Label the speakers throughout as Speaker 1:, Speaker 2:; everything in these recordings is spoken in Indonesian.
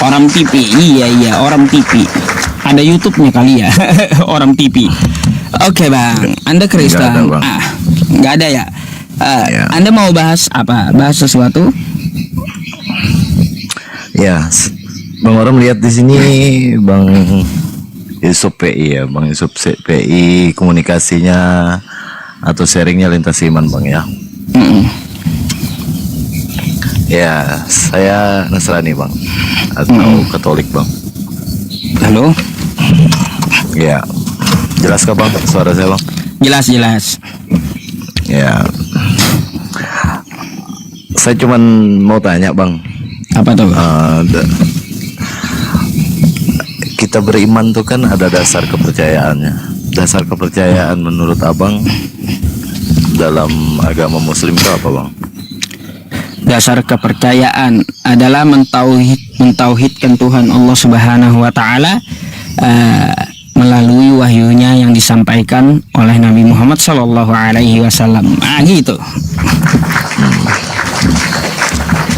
Speaker 1: Orang TV, iya orang TV. Ada YouTube-nya kali ya, orang TV. Oke bang, Anda Kristen?
Speaker 2: Nggak ada, Bang.
Speaker 1: Nggak ada ya.
Speaker 2: Ya.
Speaker 1: Anda mau bahas apa? Bahas sesuatu?
Speaker 2: Ya, Bang Orang lihat di sini Bang Yusuf PI ya, Bang Yusuf PI komunikasinya atau sharingnya lintas iman Bang ya.
Speaker 1: Mm-mm.
Speaker 2: Ya, saya Nasrani Bang atau Katolik Bang.
Speaker 1: Lalu?
Speaker 2: Ya, jelas kah Bang suara saya Bang?
Speaker 1: Jelas.
Speaker 2: Ya, saya cuman mau tanya Bang,
Speaker 1: Apa tuh?
Speaker 2: kita beriman tuh kan ada dasar kepercayaannya. Dasar kepercayaan menurut Abang dalam agama Muslim itu apa Bang?
Speaker 1: Dasar kepercayaan adalah mentauhidkan Tuhan Allah Subhanahu wa taala melalui wahyunya yang disampaikan oleh Nabi Muhammad sallallahu alaihi wasallam. Gitu.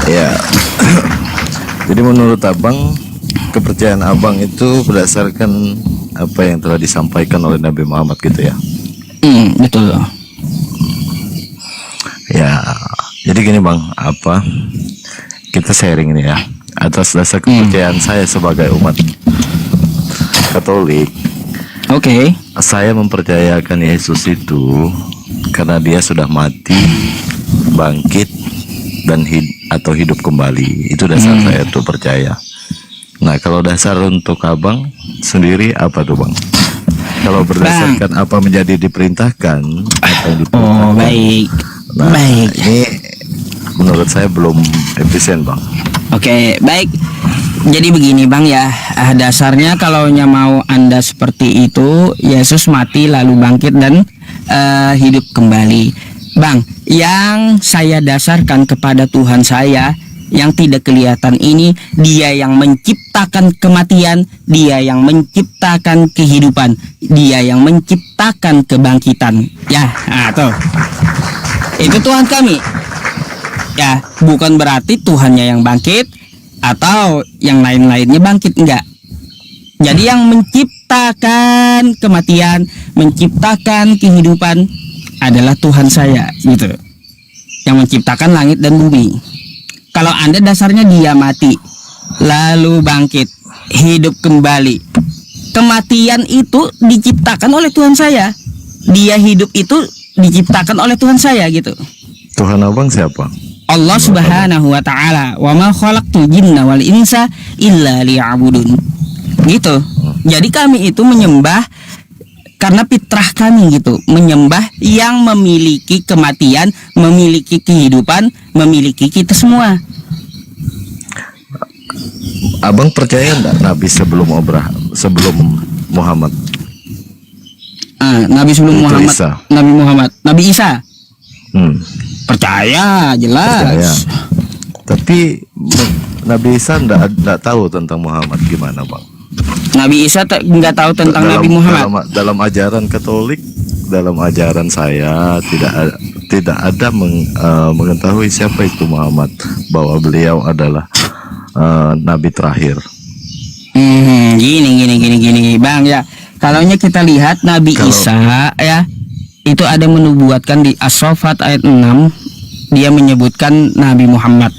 Speaker 2: Ya. Jadi menurut Abang, kepercayaan Abang itu berdasarkan apa yang telah disampaikan oleh Nabi Muhammad gitu ya?
Speaker 1: Betul.
Speaker 2: Ya. Jadi gini Bang, kita sharing ini ya atas dasar kepercayaan saya sebagai umat Katolik.
Speaker 1: Oke.
Speaker 2: Saya mempercayakan Yesus itu karena dia sudah mati, bangkit dan hidup kembali. Itu dasar saya tuh percaya. Nah, kalau dasar untuk Abang sendiri apa tuh Bang? Kalau berdasarkan apa menjadi diperintahkan, apa yang diperintahkan.
Speaker 1: Oh, baik.
Speaker 2: Nah,
Speaker 1: Baik.
Speaker 2: ini menurut saya belum efisien Bang.
Speaker 1: Oke, baik. Jadi begini Bang ya, dasarnya kalau mau Anda seperti itu, Yesus mati lalu bangkit dan hidup kembali. Bang, yang saya dasarkan kepada Tuhan saya yang tidak kelihatan ini, dia yang menciptakan kematian, dia yang menciptakan kehidupan, dia yang menciptakan kebangkitan. Ya, tuh. Itu Tuhan kami. Ya, bukan berarti Tuhannya yang bangkit atau yang lain-lainnya bangkit, enggak. Jadi yang menciptakan kematian, menciptakan kehidupan adalah Tuhan saya, gitu. Yang menciptakan langit dan bumi. Kalau Anda dasarnya dia mati, lalu bangkit, hidup kembali. Kematian itu diciptakan oleh Tuhan saya. Dia hidup itu diciptakan oleh Tuhan saya, gitu.
Speaker 2: Tuhan Abang siapa?
Speaker 1: Allah Subhanahu wa taala, "Wa ma khalaqtul jinna wal insa illa liya'budun." Gitu. Jadi kami itu menyembah karena fitrah kami gitu, menyembah yang memiliki kematian, memiliki kehidupan, memiliki kita semua.
Speaker 2: Abang percaya enggak Nabi sebelum Muhammad?
Speaker 1: Nabi sebelum
Speaker 2: Itu
Speaker 1: Muhammad,
Speaker 2: Isa.
Speaker 1: Nabi Isa. Percaya, jelas.
Speaker 2: Percaya. Tapi Nabi Isa enggak tahu tentang Muhammad gimana Bang?
Speaker 1: Nabi Isa nggak tahu tentang Nabi Muhammad.
Speaker 2: Dalam ajaran Katolik, dalam ajaran saya tidak ada mengetahui siapa itu Muhammad, bahwa beliau adalah Nabi terakhir.
Speaker 1: Gini Bang ya. Kalaunya kita lihat Nabi Isa ya, itu ada menubuatkan di As-Saffat ayat 6, dia menyebutkan Nabi Muhammad.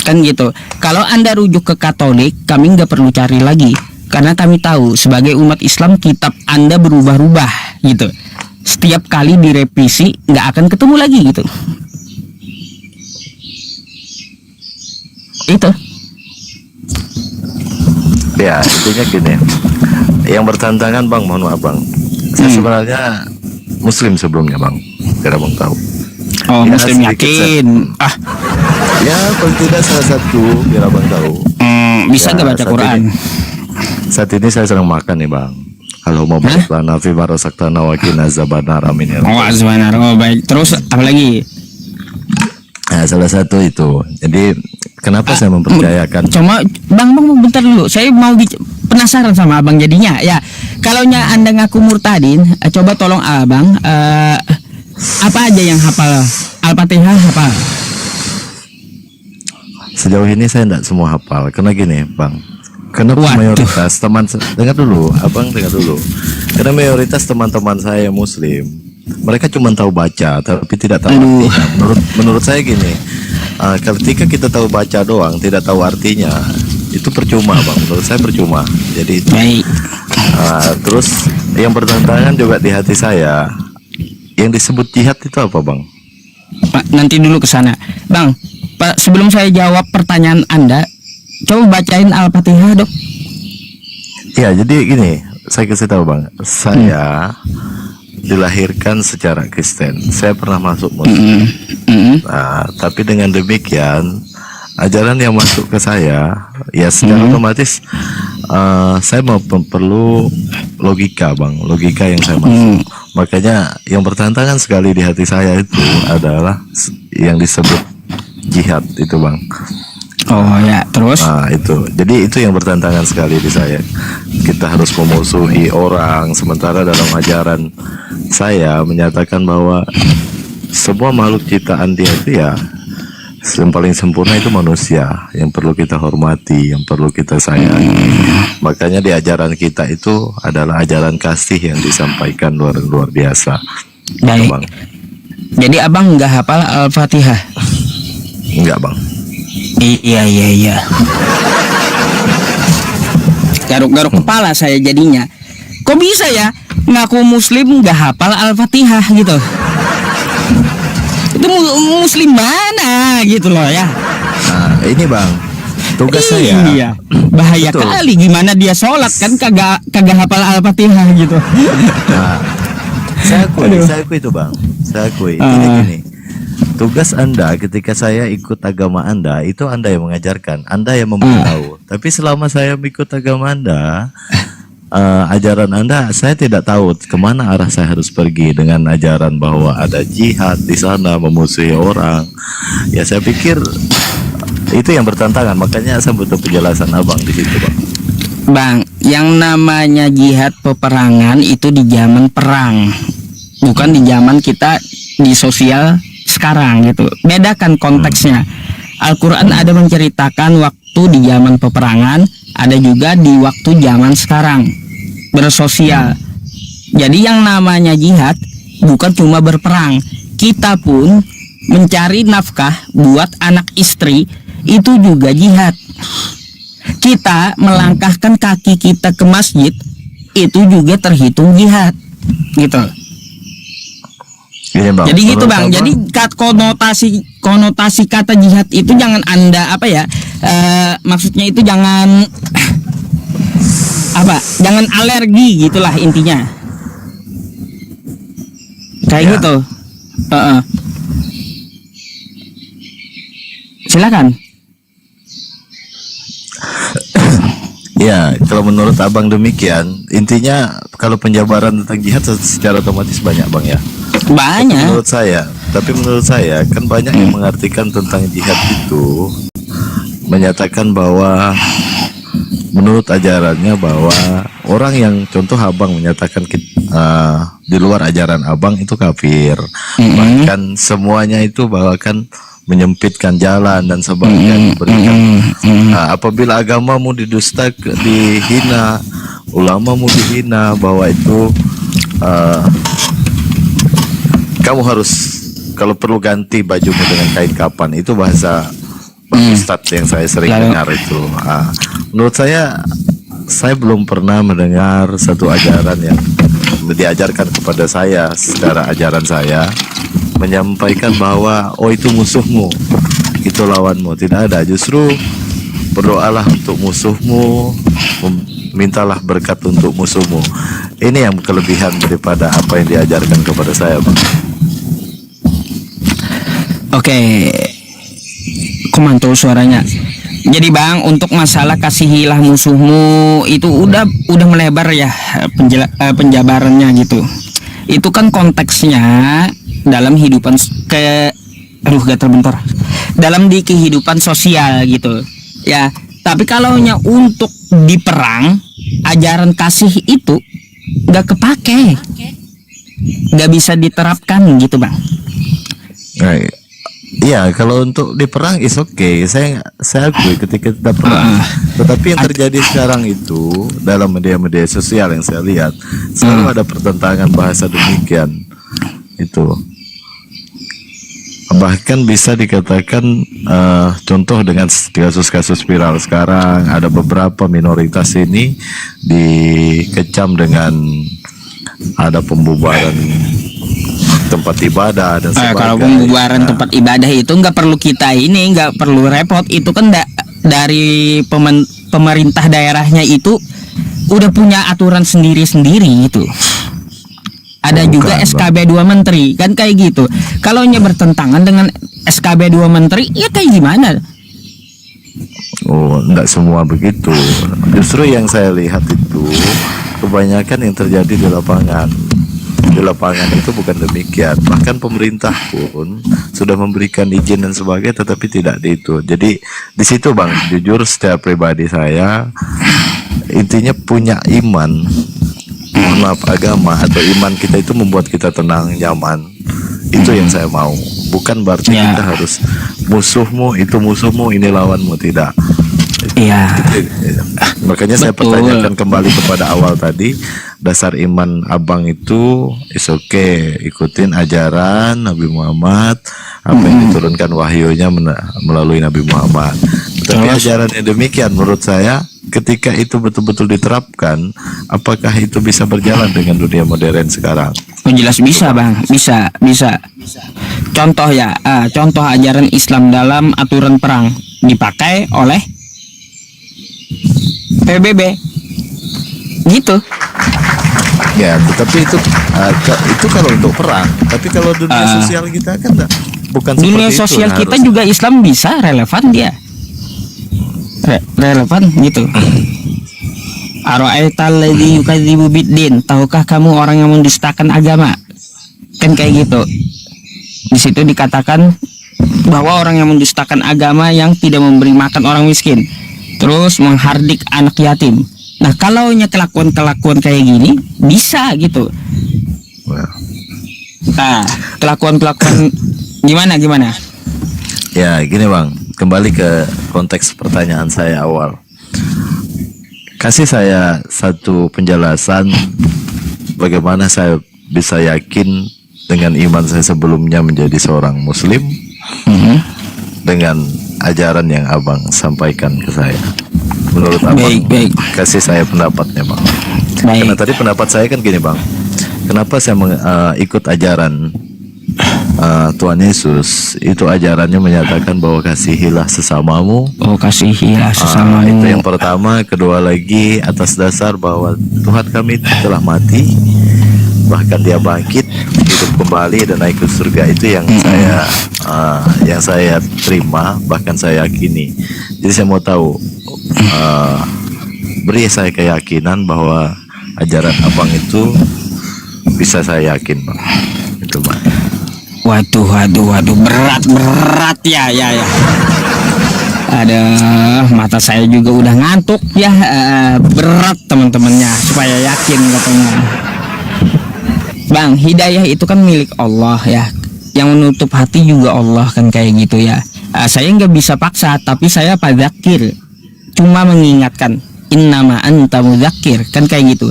Speaker 1: Kan gitu. Kalau Anda rujuk ke Katolik, kami nggak perlu cari lagi, karena kami tahu sebagai umat Islam kitab Anda berubah-ubah gitu. Setiap kali direvisi nggak akan ketemu lagi gitu. Itu.
Speaker 2: Ya, intinya gini. Yang bertantangan Bang, mohon maaf Bang. Saya sebenarnya Muslim sebelumnya Bang. Biar Abang tahu.
Speaker 1: Oh,
Speaker 2: Ya,
Speaker 1: Muslim
Speaker 2: sedikit
Speaker 1: yakin.
Speaker 2: Ya, paling tidak salah satu biar Abang tahu.
Speaker 1: Bisa nggak baca Quran?
Speaker 2: Saat ini saya sedang makan nih Bang. Kalau mau berlana fi marasaktana wa qina azabannar amin ya.
Speaker 1: Oh, azbanar. Oh, baik. Terus apa lagi?
Speaker 2: Nah, salah satu itu. Jadi kenapa saya mempercayakan?
Speaker 1: Cuma Bang bentar dulu. Saya mau penasaran sama Abang jadinya. Ya, kalaunya Anda ngaku murtadin, coba tolong Abang apa aja yang hafal Al-Fatihah hafal?
Speaker 2: sejauh ini saya tidak semua hafal. Karena gini, Bang. Karena
Speaker 1: Waduh.
Speaker 2: mayoritas teman, dengar dulu, Abang dengar dulu. Karena mayoritas teman-teman saya yang Muslim, mereka cuma tahu baca, tapi tidak tahu
Speaker 1: Aduh.
Speaker 2: artinya. Menurut saya gini, ketika kita tahu baca doang, tidak tahu artinya, itu percuma, Bang. Menurut saya percuma. Jadi itu.
Speaker 1: Baik.
Speaker 2: Terus yang bertentangan juga di hati saya, yang disebut jihad itu apa, Bang?
Speaker 1: Pak, nanti dulu ke sana. Bang, Pak, sebelum saya jawab pertanyaan Anda, coba bacain Al-Fatihah, Dok.
Speaker 2: Ya, jadi gini, saya kasih tahu, Bang. Saya dilahirkan secara Kristen. Saya pernah masuk Muslim. Nah, tapi dengan demikian, ajaran yang masuk ke saya, ya secara otomatis saya mau perlu logika, Bang. Logika yang saya masuk. Makanya yang bertentangan sekali di hati saya itu adalah yang disebut jihad itu, Bang.
Speaker 1: Oh ya, terus?
Speaker 2: Nah itu, jadi itu yang bertentangan sekali di saya. Kita harus memusuhi orang, sementara dalam ajaran saya menyatakan bahwa semua makhluk ciptaan dia itu ya yang paling sempurna itu manusia, yang perlu kita hormati, yang perlu kita sayangi. Makanya di ajaran kita itu adalah ajaran kasih yang disampaikan luar biasa.
Speaker 1: Baik.
Speaker 2: Bang.
Speaker 1: Jadi abang nggak hafal Al-Fatihah?
Speaker 2: Enggak, Bang.
Speaker 1: Iya. Garuk-garuk kepala saya jadinya. Kok bisa ya ngaku Muslim nggak hafal Al-Fatihah gitu? Itu Muslim mana gitu loh ya?
Speaker 2: Nah, ini, Bang, tugas saya.
Speaker 1: Iya. Bahaya
Speaker 2: Betul.
Speaker 1: kali gimana dia sholat kan kagak hafal Al-Fatihah gitu.
Speaker 2: Nah, saya akui itu, Bang. Saya akui. Gini. Tugas Anda ketika saya ikut agama Anda, itu Anda yang mengajarkan, Anda yang memberitahu. Tapi selama saya mengikut agama Anda, ajaran Anda, saya tidak tahu kemana arah saya harus pergi dengan ajaran bahwa ada jihad di sana, memusuhi orang. Ya saya pikir itu yang bertentangan. Makanya saya butuh penjelasan Abang di situ, Bang.
Speaker 1: Bang, yang namanya jihad peperangan itu di zaman perang, bukan di zaman kita di sosial sekarang gitu. Bedakan konteksnya. Al-Quran ada menceritakan waktu di zaman peperangan, ada juga di waktu zaman sekarang bersosial. Jadi yang namanya jihad bukan cuma berperang. Kita pun mencari nafkah buat anak istri itu juga jihad. Kita melangkahkan kaki kita ke masjid itu juga terhitung jihad gitu.
Speaker 2: Gini, Bang.
Speaker 1: Jadi gitu, Bang.
Speaker 2: Abang,
Speaker 1: Jadi konotasi kata jihad itu jangan Anda maksudnya itu jangan jangan alergi gitulah intinya. Kayak
Speaker 2: Ya.
Speaker 1: gitu. Silakan.
Speaker 2: Ya, kalau menurut Abang demikian, intinya kalau penjabaran tentang jihad secara otomatis banyak, Bang, ya.
Speaker 1: Banyak.
Speaker 2: Tapi menurut saya kan banyak yang mengartikan tentang jihad itu menyatakan bahwa menurut ajarannya bahwa orang yang contoh Abang menyatakan di luar ajaran Abang itu kafir. Bahkan semuanya itu bahwa kan menyempitkan jalan dan sebagainya diberikan. Apabila agamamu didusta, dihina, ulamamu dihina, bahwa itu kamu harus kalau perlu ganti bajumu dengan kain kapan. Itu bahasa Ustadz yang saya sering dengar itu. Menurut saya belum pernah mendengar satu ajaran yang diajarkan kepada saya secara ajaran saya menyampaikan bahwa itu musuhmu, itu lawanmu. Tidak ada. Justru berdoalah untuk musuhmu, mintalah berkat untuk musuhmu. Ini yang kelebihan daripada apa yang diajarkan kepada saya, Bang.
Speaker 1: Oke, kok mantul suaranya. Jadi Bang, untuk masalah kasihilah musuhmu itu udah melebar ya penjabarannya gitu. Itu kan konteksnya dalam kehidupan dalam di kehidupan sosial gitu ya. Tapi kalau untuk di perang, ajaran kasih itu nggak kepake, nggak bisa diterapkan gitu, Bang.
Speaker 2: Nah, Iya, kalau untuk di perang is okay. Saya akui ketika kita perang. Tetapi yang terjadi sekarang itu dalam media-media sosial yang saya lihat selalu ada pertentangan bahasa demikian. Itu bahkan bisa dikatakan contoh dengan kasus-kasus viral sekarang, ada beberapa minoritas ini dikecam dengan ada pembubaran tempat ibadah dan sebagainya.
Speaker 1: Kalau pembubaran tempat ibadah itu nggak perlu kita ini, nggak perlu repot. Itu kan dari pemerintah daerahnya itu udah punya aturan sendiri-sendiri itu. Ada
Speaker 2: Bukan,
Speaker 1: juga SKB 2 menteri kan kayak gitu. Kalau nya bertentangan dengan SKB 2 menteri, ya kayak gimana?
Speaker 2: Oh, enggak semua begitu. Justru yang saya lihat itu kebanyakan yang terjadi di lapangan. Di lapangan itu bukan demikian. Bahkan pemerintah pun sudah memberikan izin dan sebagainya, tetapi tidak di itu. Jadi di situ Bang, jujur setiap pribadi saya intinya punya iman, maaf, agama atau iman kita itu membuat kita tenang, nyaman. Itu yang saya mau. Bukan berarti kita harus musuhmu, itu musuhmu, ini lawanmu, tidak.
Speaker 1: Iya.
Speaker 2: Makanya saya pertanyakan kembali kepada awal tadi, dasar iman abang itu is okay, ikutin ajaran Nabi Muhammad, apa yang diturunkan wahyunya melalui Nabi Muhammad. Tapi ajaran yang demikian menurut saya ketika itu betul-betul diterapkan, apakah itu bisa berjalan dengan dunia modern sekarang?
Speaker 1: Oh, jelas bisa Bang, bisa. Contoh ya, contoh ajaran Islam dalam aturan perang dipakai oleh PBB, gitu.
Speaker 2: Ya, tetapi itu kalau untuk perang. Tapi kalau dunia sosial kita kan bukan
Speaker 1: dunia
Speaker 2: seperti
Speaker 1: sosial
Speaker 2: itu,
Speaker 1: kita
Speaker 2: harus.
Speaker 1: juga Islam bisa relevan dia. Relevan gitu. Ara'aital ladzi yukadzibu biddin, tahukah kamu orang yang mendustakan agama? Kan kayak gitu. Di situ dikatakan bahwa orang yang mendustakan agama, yang tidak memberi makan orang miskin, terus menghardik anak yatim. Nah, kalau kelakuan-kelakuan kayak gini bisa gitu. Nah, kelakuan-kelakuan gimana?
Speaker 2: Ya, gini Bang, kembali ke konteks pertanyaan saya awal. Kasih saya satu penjelasan bagaimana saya bisa yakin dengan iman saya sebelumnya menjadi seorang muslim dengan ajaran yang abang sampaikan ke saya. Menurut abang,
Speaker 1: Baik.
Speaker 2: kasih saya pendapatnya Bang.
Speaker 1: Baik.
Speaker 2: Karena tadi pendapat saya kan gini Bang, kenapa saya ikut ajaran Tuhan Yesus? Itu ajarannya menyatakan bahwa kasihilah sesamamu.
Speaker 1: Oh, kasihilah sesamamu.
Speaker 2: Itu yang pertama. Kedua lagi atas dasar bahwa Tuhan kami telah mati, bahkan dia bangkit, hidup kembali dan naik ke surga. Itu yang saya terima, bahkan saya yakini. Jadi saya mau tahu, beri saya keyakinan bahwa ajaran abang itu bisa saya yakin Bang. Itu Bang.
Speaker 1: Waduh, berat ya. Ada mata saya juga udah ngantuk ya. Berat teman-temannya supaya yakin katanya. Bang, hidayah itu kan milik Allah ya. Yang menutup hati juga Allah kan kayak gitu ya. Saya nggak bisa paksa, tapi saya padzakir, cuma mengingatkan. Innama anta mudzakir, kan kayak gitu.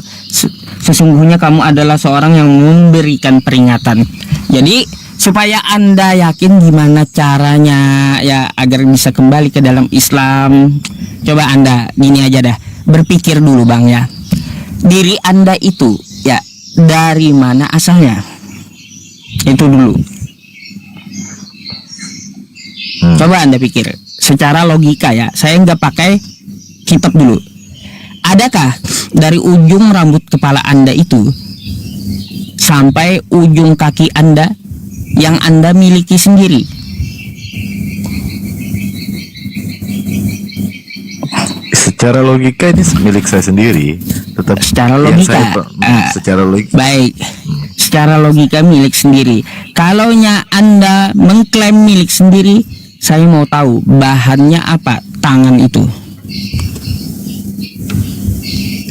Speaker 1: Sesungguhnya kamu adalah seorang yang memberikan peringatan. Jadi supaya Anda yakin gimana caranya ya agar bisa kembali ke dalam Islam, coba Anda gini aja dah, berpikir dulu Bang ya. Diri Anda itu ya dari mana asalnya? Itu dulu. Coba Anda pikir secara logika ya. Saya nggak pakai kitab dulu. Adakah dari ujung rambut kepala Anda itu sampai ujung kaki Anda yang Anda miliki sendiri?
Speaker 2: Secara logika ini milik saya sendiri, tetap
Speaker 1: Secara logika,
Speaker 2: secara logika.
Speaker 1: Baik, secara logika milik sendiri. Kalaunya Anda mengklaim milik sendiri, saya mau tahu bahannya apa tangan itu.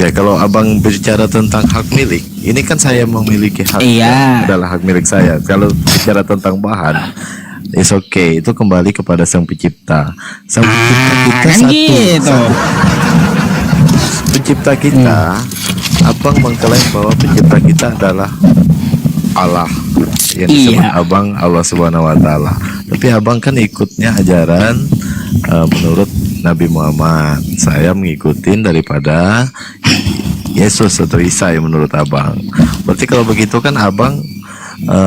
Speaker 2: Ya, kalau abang bicara tentang hak milik, ini kan saya memiliki hak,
Speaker 1: Iya.
Speaker 2: adalah hak milik saya. Kalau bicara tentang bahan, It's okay, itu kembali kepada Sang Pencipta. Sang Pencipta kita
Speaker 1: kan
Speaker 2: satu.
Speaker 1: gitu.
Speaker 2: Pencipta kita, abang mengklaim bahwa pencipta kita adalah Allah, yang disebut
Speaker 1: Iya.
Speaker 2: abang Allah Subhanahu Wa Taala. Tapi abang kan ikutnya ajaran menurut Nabi Muhammad. Saya mengikutin daripada Yesus atau Isa yang menurut abang. Berarti kalau begitu kan abang,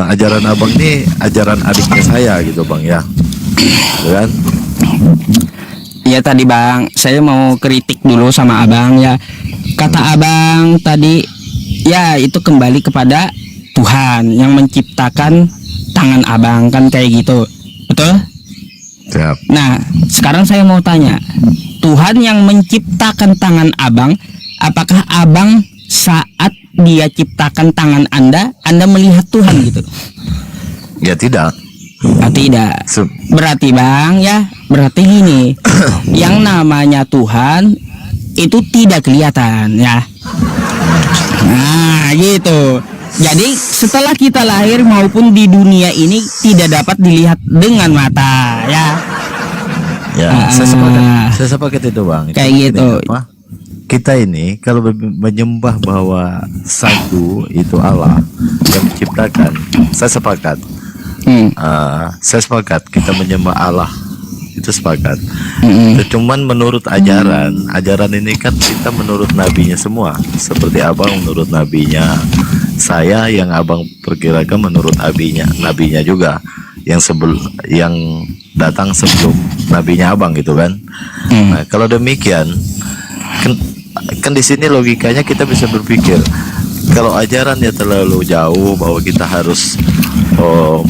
Speaker 2: ajaran abang ini ajaran adiknya saya gitu bang ya, kan?
Speaker 1: Ya tadi bang, saya mau kritik dulu sama abang ya. Kata abang tadi, ya itu kembali kepada Tuhan yang menciptakan tangan abang kan kayak gitu, betul?
Speaker 2: Siap.
Speaker 1: Nah, sekarang saya mau tanya, Tuhan yang menciptakan tangan abang, apakah abang saat dia ciptakan tangan Anda melihat Tuhan gitu?
Speaker 2: Ya tidak.
Speaker 1: Ah, tidak. Berarti bang ya, berarti gini, yang namanya Tuhan itu tidak kelihatan ya. Nah gitu. Jadi setelah kita lahir maupun di dunia ini tidak dapat dilihat dengan mata ya.
Speaker 2: Ya, saya sepakat itu bang.
Speaker 1: Kayak
Speaker 2: Itu
Speaker 1: gitu.
Speaker 2: apa? Kita ini kalau menyembah bahwa satu itu Allah yang menciptakan, saya sepakat. Saya sepakat kita menyembah Allah, itu sepakat. Cuman menurut ajaran ini kan kita menurut nabinya semua. Seperti abang menurut nabinya, saya yang abang perkirakan menurut nabinya juga, yang datang sebelum nabinya abang gitu kan. Nah, kalau demikian kan di sini logikanya kita bisa berpikir, kalau ajarannya terlalu jauh bahwa kita harus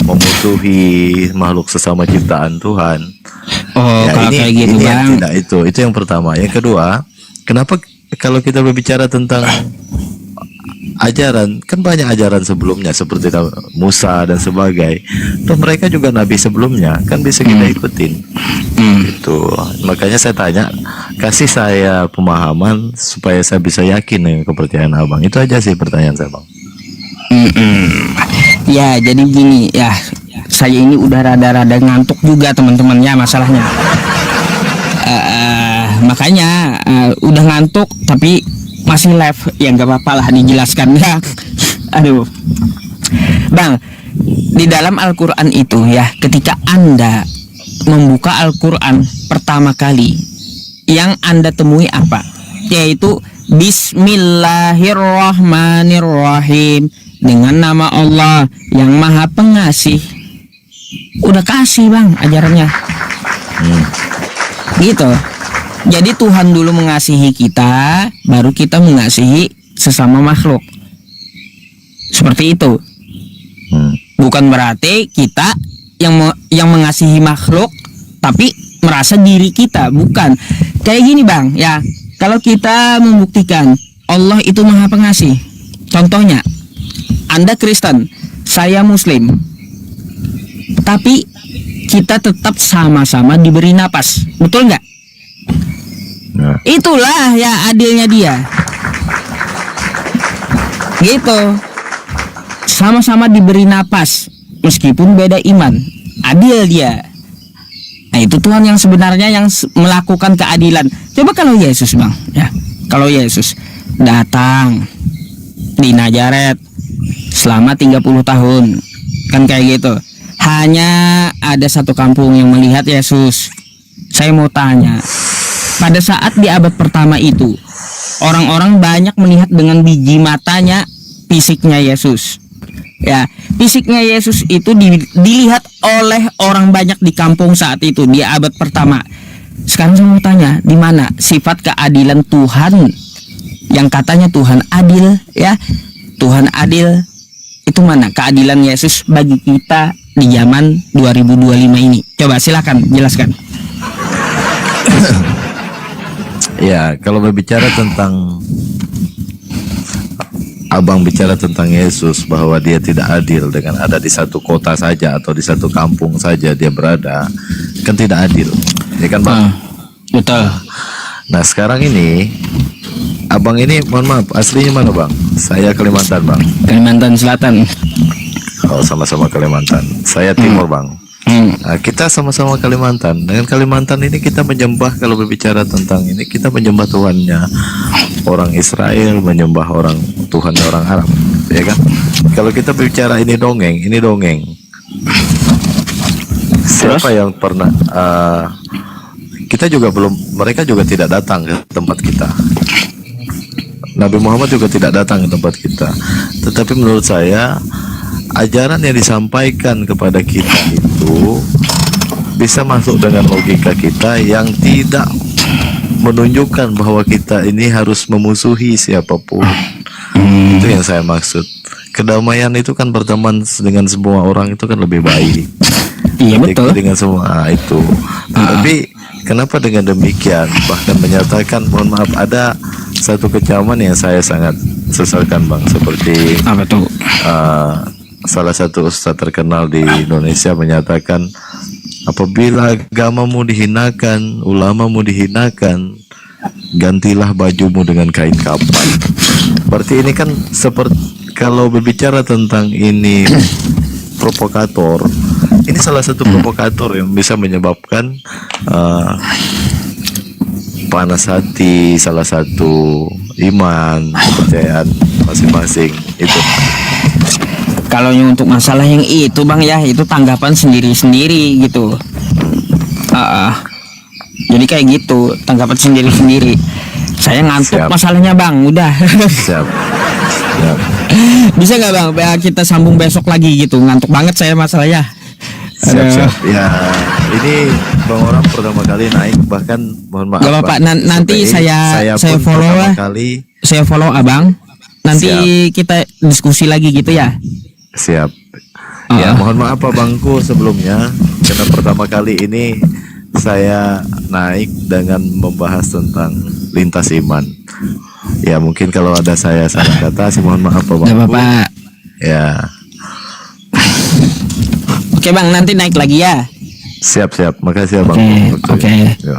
Speaker 2: memusuhi makhluk sesama ciptaan Tuhan.
Speaker 1: Oh, kalau kayak gitu
Speaker 2: ini
Speaker 1: bang.
Speaker 2: tidak, itu yang pertama. Yang kedua, kenapa kalau kita berbicara tentang ajaran, kan banyak ajaran sebelumnya seperti Musa dan sebagainya. Toh mereka juga nabi sebelumnya, kan bisa kita ikutin. Itu makanya saya tanya, kasih saya pemahaman supaya saya bisa yakin dengan kepercayaan abang. Itu aja sih pertanyaan saya bang.
Speaker 1: Ya jadi gini ya, saya ini udah rada-rada ngantuk juga teman-teman ya masalahnya. Makanya udah ngantuk tapi masih live ya, nggak apa-apa lah dijelaskan ya. Aduh bang, di dalam Al-Quran itu ya, ketika Anda membuka Al-Quran pertama kali, yang Anda temui apa? Yaitu Bismillahirrahmanirrahim, dengan nama Allah yang Maha Pengasih. Udah kasih bang ajarannya. Gitu. Jadi Tuhan dulu mengasihi kita, baru kita mengasihi sesama makhluk. Seperti itu. Bukan berarti kita yang mengasihi makhluk tapi merasa diri kita, bukan. Kayak gini bang ya, kalau kita membuktikan Allah itu Maha Pengasih, contohnya Anda Kristen, saya Muslim, tapi kita tetap sama-sama diberi napas, betul nggak?
Speaker 2: Nah.
Speaker 1: Itulah ya adilnya dia. Gitu. Sama-sama diberi napas meskipun beda iman. Adil dia. Nah, itu Tuhan yang sebenarnya yang melakukan keadilan. Coba kalau Yesus bang ya, kalau Yesus datang di Nazaret selama 30 tahun, kan kayak gitu, hanya ada satu kampung yang melihat Yesus. Saya mau tanya, pada saat di abad pertama itu, orang-orang banyak melihat dengan biji matanya fisiknya Yesus. Ya, fisiknya Yesus itu dilihat oleh orang banyak di kampung saat itu di abad pertama. Sekarang saya mau tanya, di mana sifat keadilan Tuhan yang katanya Tuhan adil ya? Tuhan adil itu mana keadilan Yesus bagi kita di zaman 2025 ini? Coba silakan jelaskan.
Speaker 2: Ya, kalau berbicara tentang abang bicara tentang Yesus bahwa dia tidak adil dengan ada di satu kota saja atau di satu kampung saja dia berada, kan tidak adil, ya kan bang?
Speaker 1: Betul.
Speaker 2: Nah sekarang ini abang ini, mohon maaf, aslinya mana bang? Saya Kalimantan bang.
Speaker 1: Kalimantan Selatan.
Speaker 2: Oh sama-sama Kalimantan. Saya Timur bang. Nah, kita sama-sama Kalimantan. Dengan Kalimantan ini kita menyembah, kalau berbicara tentang ini kita menyembah Tuhannya orang Israel, menyembah Tuhannya orang Arab, ya kan? Kalau kita berbicara ini dongeng, ini dongeng. Siapa yang pernah kita juga belum, mereka juga tidak datang ke tempat kita. Nabi Muhammad juga tidak datang ke tempat kita. Tetapi menurut saya ajaran yang disampaikan kepada kita itu bisa masuk dengan logika kita yang tidak menunjukkan bahwa kita ini harus memusuhi siapapun. Itu yang saya maksud. Kedamaian itu kan berteman dengan semua orang itu kan lebih baik.
Speaker 1: Iya betul.
Speaker 2: Dengan semua itu. Tapi kenapa dengan demikian bahkan menyatakan, mohon maaf, ada satu kecaman yang saya sangat sesalkan, Bang, seperti
Speaker 1: Apa tuh?
Speaker 2: salah satu ustadz terkenal di Indonesia menyatakan, apabila agamamu dihinakan, ulamamu dihinakan, gantilah bajumu dengan kain kapan. Berarti ini kan seperti, kalau berbicara tentang ini provokator, ini salah satu provokator yang bisa menyebabkan panas hati salah satu iman, kepercayaan masing-masing itu.
Speaker 1: Kalau yang untuk masalah yang itu Bang ya, itu tanggapan sendiri-sendiri gitu. Jadi kayak gitu, tanggapan sendiri-sendiri. Saya ngantuk.
Speaker 2: Siap.
Speaker 1: Masalahnya Bang, udah.
Speaker 2: Siap. Siap.
Speaker 1: Bisa nggak Bang? Kita sambung besok lagi gitu. Ngantuk banget saya masalahnya.
Speaker 2: Siap. Ya, ini Bang Orang pertama kali naik, bahkan mohon maaf.
Speaker 1: Gak apa-apa, nanti
Speaker 2: Sampai
Speaker 1: saya
Speaker 2: pun
Speaker 1: follow
Speaker 2: pertama
Speaker 1: lah.
Speaker 2: kali.
Speaker 1: Saya follow Abang. Nanti kita diskusi lagi gitu ya.
Speaker 2: Siap. Ya, mohon maaf Pak Bangku sebelumnya, karena pertama kali ini saya naik dengan membahas tentang lintas iman. Ya, mungkin kalau ada saya salah kata, sih mohon maaf Pak Bangku.
Speaker 1: Gak apa-apa.
Speaker 2: Ya.
Speaker 1: Oke Bang, nanti naik lagi ya.
Speaker 2: Siap. Makasih ya Bang.
Speaker 1: Oke.
Speaker 2: Ya.